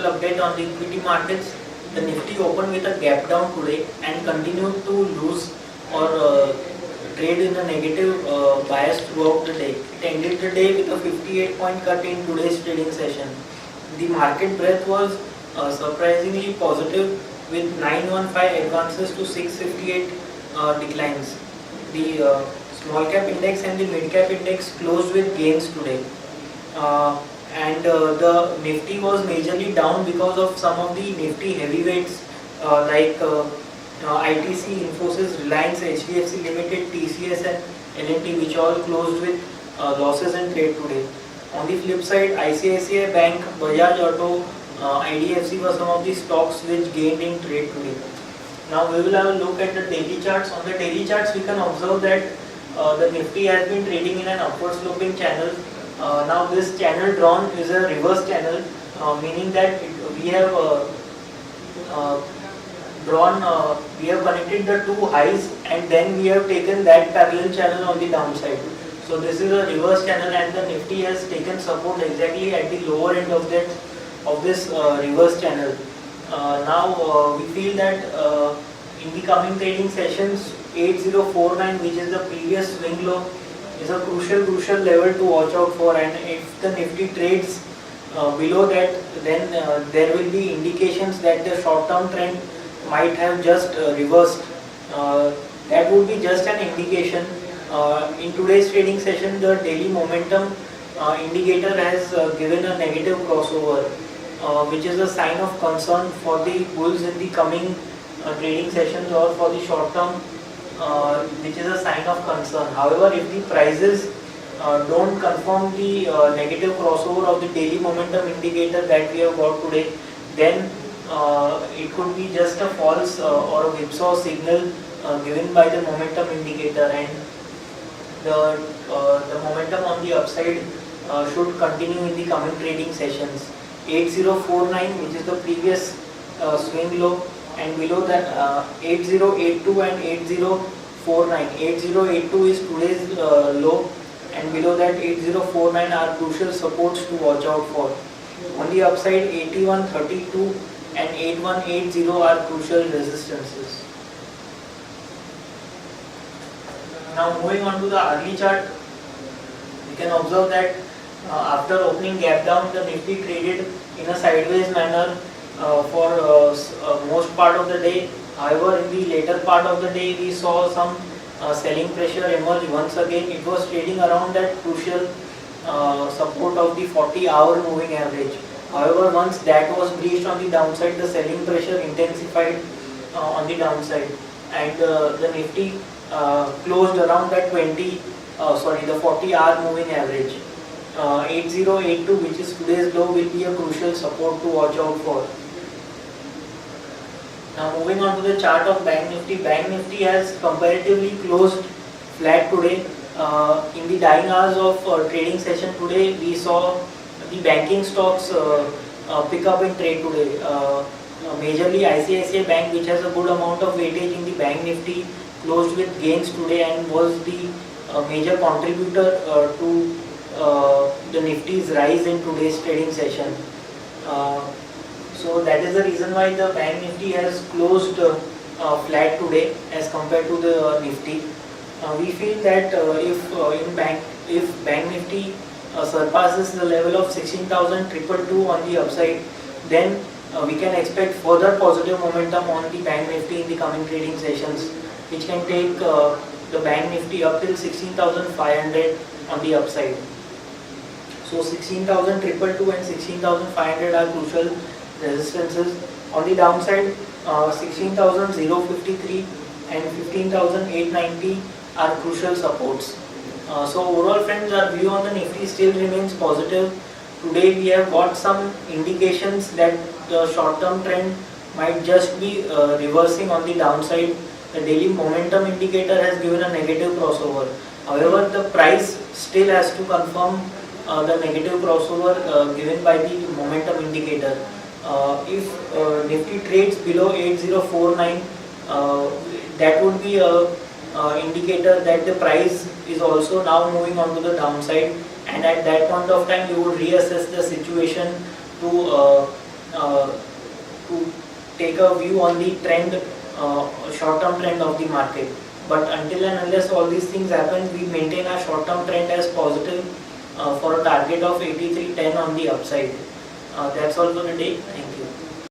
technical update on the equity markets. The Nifty opened with a gap down today and continued to lose or trade in a negative bias throughout the day. It ended the day with a 58-point cut in today's trading session. The market breadth was surprisingly positive with 915 advances to 658 declines. The small cap index and the mid cap index closed with gains today. The Nifty was majorly down because of some of the Nifty heavyweights like ITC, Infosys, Reliance, HDFC Limited, TCS and L&T, which all closed with losses in trade today. On the flip side, ICICI Bank, Bajaj Auto, IDFC were some of the stocks which gained in trade today. Now we will have a look at the daily charts. On the daily charts, we can observe that the Nifty has been trading in an upward sloping channel. Now this channel drawn is a reverse channel, meaning that we have we have connected the two highs and then we have taken that parallel channel on the downside. So this is a reverse channel and the Nifty has taken support exactly at the lower end of this reverse channel. Now we feel that in the coming trading sessions, 8049, which is the previous swing low, is a crucial level to watch out for, and if the Nifty trades below that, then there will be indications that the short-term trend might have just reversed. That would be just an indication. In today's trading session, the daily momentum indicator has given a negative crossover, which is a sign of concern for the bulls in the coming trading sessions, or for the short term, which is a sign of concern. However, if the prices don't confirm the negative crossover of the daily momentum indicator that we have got today, then it could be just a false or a whipsaw signal given by the momentum indicator, and the momentum on the upside should continue in the coming trading sessions. 8049, which is the previous swing low, and below that 8082 and 8049. 8082 is today's low, and below that 8049 are crucial supports to watch out for. On the upside, 8132 and 8180 are crucial resistances. Now moving on to the hourly chart, we can observe that after opening gap down, the Nifty traded in a sideways manner for most part of the day. However, in the later part of the day, we saw some selling pressure emerge once again. It was trading around that crucial support of the 40-hour moving average. However, once that was breached on the downside, the selling pressure intensified on the downside, and the Nifty closed around that the 40-hour moving average. 8082, which is today's low, will be a crucial support to watch out for. Now moving on to the chart of Bank Nifty. Bank Nifty has comparatively closed flat today. In the dying hours of trading session today, we saw the banking stocks pick up in trade today. Majorly ICICI Bank, which has a good amount of weightage in the Bank Nifty, closed with gains today and was the major contributor to the Nifty's rise in today's trading session. So that is the reason why the Bank Nifty has closed flat today as compared to the Nifty. We feel that if Bank Nifty surpasses the level of 16,222 on the upside, then we can expect further positive momentum on the Bank Nifty in the coming trading sessions, which can take the Bank Nifty up till 16,500 on the upside. So 16,222 and 16,500 are crucial resistances. On the downside, 16,053 and 15,890 are crucial supports. So overall, friends, our view on the Nifty still remains positive. Today we have got some indications that the short-term trend might just be reversing on the downside. The daily momentum indicator has given a negative crossover. However, the price still has to confirm the negative crossover given by the momentum indicator. If Nifty trades below 8049, that would be a indicator that the price is also now moving on to the downside, and at that point of time you would reassess the situation to to take a view on the trend, short-term trend of the market. But until and unless all these things happen, we maintain our short-term trend as positive for a target of 83.10 on the upside. That's all for today. Thank you.